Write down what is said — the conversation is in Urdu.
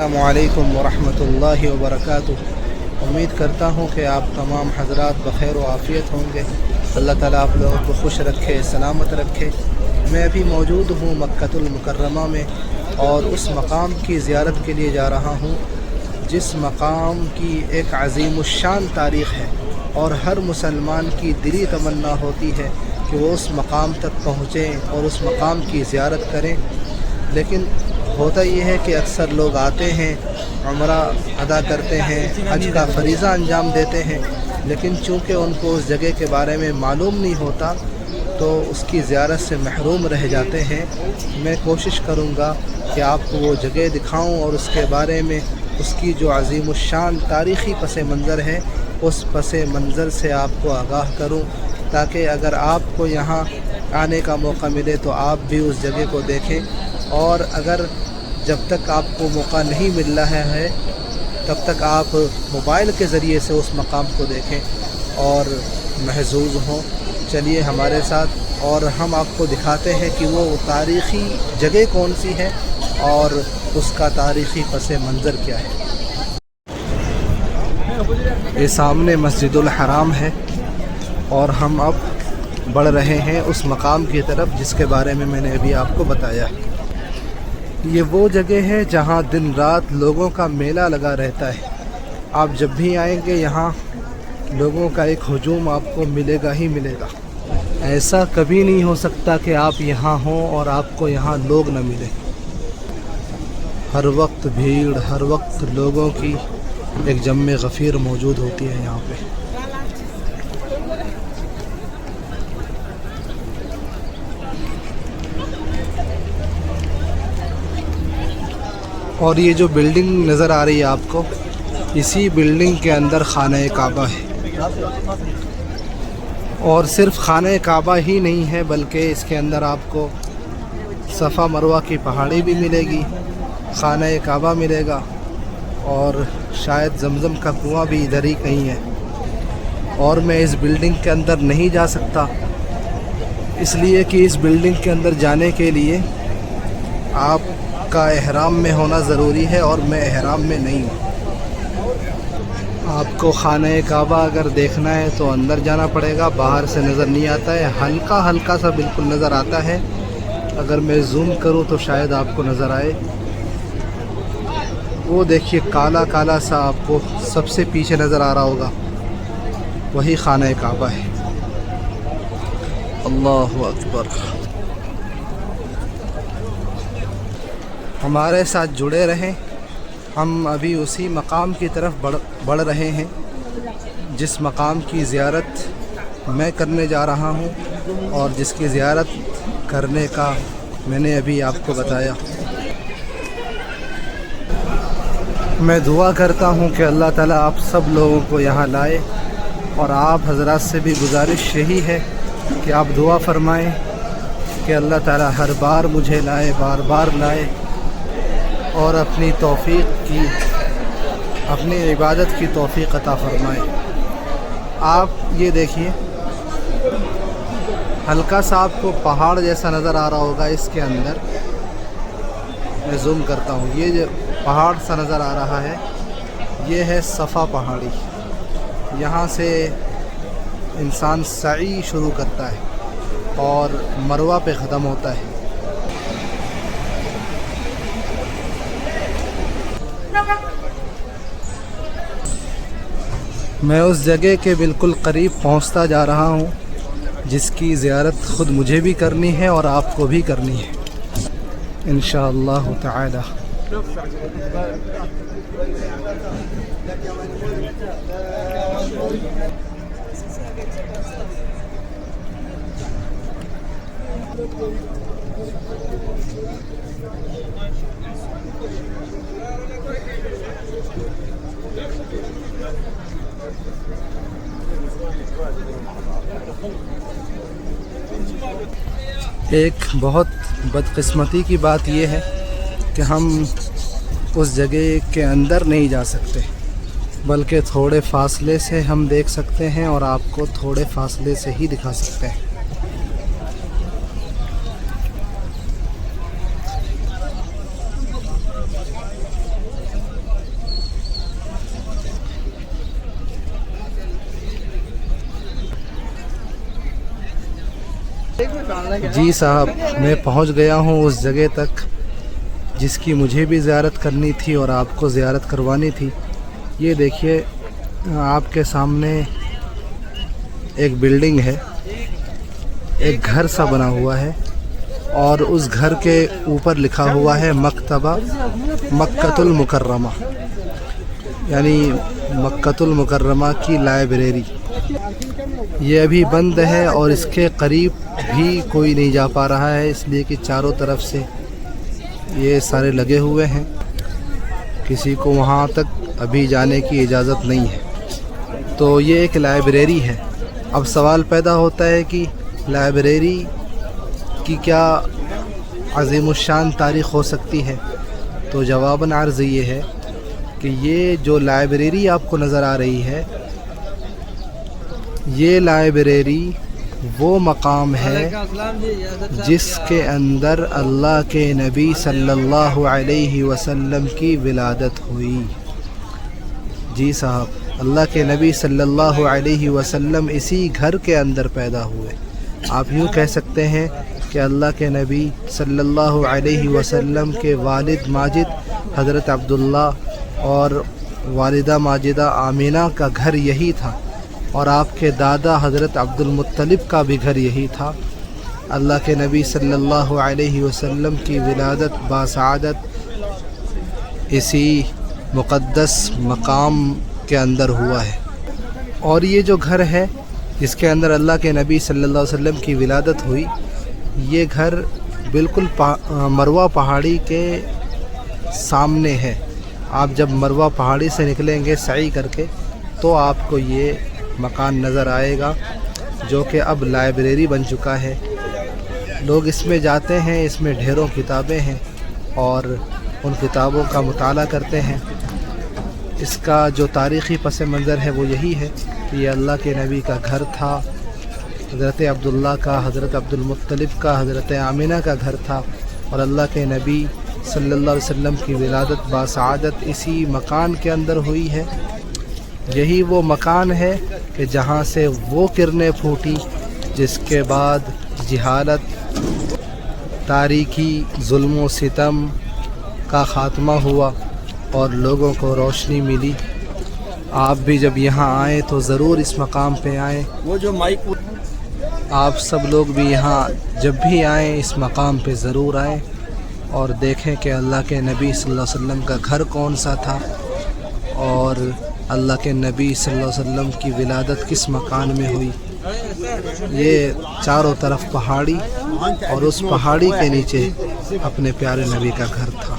السلام علیکم ورحمۃ اللہ وبرکاتہ۔ امید کرتا ہوں کہ آپ تمام حضرات بخیر و عافیت ہوں گے۔ اللہ تعالیٰ آپ لوگوں کو خوش رکھے، سلامت رکھے۔ میں ابھی موجود ہوں مکۃ المکرمہ میں اور اس مقام کی زیارت کے لیے جا رہا ہوں جس مقام کی ایک عظیم الشان تاریخ ہے، اور ہر مسلمان کی دلی تمنا ہوتی ہے کہ وہ اس مقام تک پہنچیں اور اس مقام کی زیارت کریں۔ لیکن ہوتا یہ ہے کہ اکثر لوگ آتے ہیں، عمرہ ادا کرتے ہیں، حج کا فریضہ انجام دیتے ہیں، لیکن چونکہ ان کو اس جگہ کے بارے میں معلوم نہیں ہوتا تو اس کی زیارت سے محروم رہ جاتے ہیں۔ میں کوشش کروں گا کہ آپ کو وہ جگہ دکھاؤں اور اس کے بارے میں اس کی جو عظیم الشان تاریخی پس منظر ہے اس پس منظر سے آپ کو آگاہ کروں، تاکہ اگر آپ کو یہاں آنے کا موقع ملے تو آپ بھی اس جگہ کو دیکھیں، اور اگر جب تک آپ کو موقع نہیں مل رہا ہے تب تک آپ موبائل کے ذریعے سے اس مقام کو دیکھیں اور محظوظ ہوں۔ چلیے ہمارے ساتھ اور ہم آپ کو دکھاتے ہیں کہ وہ تاریخی جگہ کون سی ہے اور اس کا تاریخی پس منظر کیا ہے۔ یہ سامنے مسجد الحرام ہے اور ہم اب بڑھ رہے ہیں اس مقام کی طرف جس کے بارے میں میں نے ابھی آپ کو بتایا۔ یہ وہ جگہ ہے جہاں دن رات لوگوں کا میلہ لگا رہتا ہے۔ آپ جب بھی آئیں گے یہاں لوگوں کا ایک ہجوم آپ کو ملے گا ہی ملے گا۔ ایسا کبھی نہیں ہو سکتا کہ آپ یہاں ہوں اور آپ کو یہاں لوگ نہ ملیں۔ ہر وقت بھیڑ، ہر وقت لوگوں کی ایک جمع غفیر موجود ہوتی ہے یہاں پہ۔ اور یہ جو بلڈنگ نظر آ رہی ہے آپ کو، اسی بلڈنگ کے اندر خانہ کعبہ ہے، اور صرف خانہ کعبہ ہی نہیں ہے بلکہ اس کے اندر آپ کو صفا مروہ کی پہاڑی بھی ملے گی، خانہ کعبہ ملے گا، اور شاید زمزم کا کنواں بھی ادھر ہی کہیں ہے۔ اور میں اس بلڈنگ کے اندر نہیں جا سکتا اس لیے کہ اس بلڈنگ کے اندر جانے کے لیے آپ کا احرام میں ہونا ضروری ہے اور میں احرام میں نہیں ہوں۔ آپ کو خانہ کعبہ اگر دیکھنا ہے تو اندر جانا پڑے گا، باہر سے نظر نہیں آتا ہے، ہلکا ہلکا سا بالکل نظر آتا ہے۔ اگر میں زوم کروں تو شاید آپ کو نظر آئے۔ وہ دیکھیے کالا کالا سا آپ کو سب سے پیچھے نظر آ رہا ہوگا، وہی خانہ کعبہ ہے۔ اللہ اکبر۔ ہمارے ساتھ جڑے رہیں، ہم ابھی اسی مقام کی طرف بڑھ رہے ہیں جس مقام کی زیارت میں کرنے جا رہا ہوں اور جس کی زیارت کرنے کا میں نے ابھی آپ کو بتایا۔ میں دعا کرتا ہوں کہ اللہ تعالیٰ آپ سب لوگوں کو یہاں لائے، اور آپ حضرات سے بھی گزارش یہی ہے کہ آپ دعا فرمائیں کہ اللہ تعالیٰ ہر بار مجھے لائے، بار بار لائے، اور اپنی توفیق کی، اپنی عبادت کی توفیق عطا فرمائے۔ آپ یہ دیکھیے ہلکا سا آپ کو پہاڑ جیسا نظر آ رہا ہوگا، اس کے اندر میں زوم کرتا ہوں، یہ جو پہاڑ سا نظر آ رہا ہے یہ ہے صفا پہاڑی۔ یہاں سے انسان سعی شروع کرتا ہے اور مروہ پہ ختم ہوتا ہے۔ میں اس جگہ کے بالکل قریب پہنچتا جا رہا ہوں جس کی زیارت خود مجھے بھی کرنی ہے اور آپ کو بھی کرنی ہے انشاءاللہ تعالی۔ ایک بہت بدقسمتی کی بات یہ ہے کہ ہم اس جگہ کے اندر نہیں جا سکتے، بلکہ تھوڑے فاصلے سے ہم دیکھ سکتے ہیں اور آپ کو تھوڑے فاصلے سے ہی دکھا سکتے ہیں۔ جی صاحب، میں پہنچ گیا ہوں اس جگہ تک جس کی مجھے بھی زیارت کرنی تھی اور آپ کو زیارت کروانی تھی۔ یہ دیکھیے آپ کے سامنے ایک بلڈنگ ہے، ایک گھر سا بنا ہوا ہے، اور اس گھر کے اوپر لکھا ہوا ہے مکتبہ مکۃ المکرمہ، یعنی مکۃ المکرمہ کی لائبریری۔ یہ ابھی بند ہے اور اس کے قریب بھی کوئی نہیں جا پا رہا ہے، اس لیے کہ چاروں طرف سے یہ سارے لگے ہوئے ہیں، کسی کو وہاں تک ابھی جانے کی اجازت نہیں ہے۔ تو یہ ایک لائبریری ہے۔ اب سوال پیدا ہوتا ہے کہ لائبریری کی کیا عظیم الشان تاریخ ہو سکتی ہے؟ تو جواباً عرض یہ ہے کہ یہ جو لائبریری آپ کو نظر آ رہی ہے، یہ لائبریری وہ مقام ہے جس کے اندر اللہ کے نبی صلی اللہ علیہ وسلم کی ولادت ہوئی۔ جی صاحب، اللہ کے نبی صلی اللہ علیہ وسلم اسی گھر کے اندر پیدا ہوئے۔ آپ یوں کہہ سکتے ہیں کہ اللہ کے نبی صلی اللہ علیہ وسلم کے والد ماجد حضرت عبداللہ اور والدہ ماجدہ آمینہ کا گھر یہی تھا، اور آپ کے دادا حضرت عبد المطلب کا بھی گھر یہی تھا۔ اللہ کے نبی صلی اللہ علیہ وسلم کی ولادت باسعادت اسی مقدس مقام کے اندر ہوا ہے۔ اور یہ جو گھر ہے جس کے اندر اللہ کے نبی صلی اللہ علیہ وسلم کی ولادت ہوئی، یہ گھر بالکل مروہ پہاڑی کے سامنے ہے۔ آپ جب مروہ پہاڑی سے نکلیں گے سعی کر کے تو آپ کو یہ مکان نظر آئے گا، جو کہ اب لائبریری بن چکا ہے۔ لوگ اس میں جاتے ہیں، اس میں ڈھیروں کتابیں ہیں اور ان کتابوں کا مطالعہ کرتے ہیں۔ اس کا جو تاریخی پس منظر ہے وہ یہی ہے کہ یہ اللہ کے نبی کا گھر تھا، حضرت عبداللہ کا، حضرت عبد المطلب کا، حضرت آمینہ کا گھر تھا، اور اللہ کے نبی صلی اللہ علیہ وسلم کی ولادت باسعادت اسی مکان کے اندر ہوئی ہے۔ یہی وہ مکان ہے کہ جہاں سے وہ کرنیں پھوٹی جس کے بعد جہالت، تاریکی، ظلم و ستم کا خاتمہ ہوا اور لوگوں کو روشنی ملی۔ آپ بھی جب یہاں آئیں تو ضرور اس مقام پہ آئیں۔ وہ جو مائک، آپ سب لوگ بھی یہاں جب بھی آئیں اس مقام پہ ضرور آئیں اور دیکھیں کہ اللہ کے نبی صلی اللہ علیہ وسلم کا گھر کون سا تھا اور اللہ کے نبی صلی اللہ علیہ وسلم کی ولادت کس مکان میں ہوئی۔ یہ چاروں طرف پہاڑی اور اس پہاڑی کے نیچے اپنے پیارے نبی کا گھر تھا۔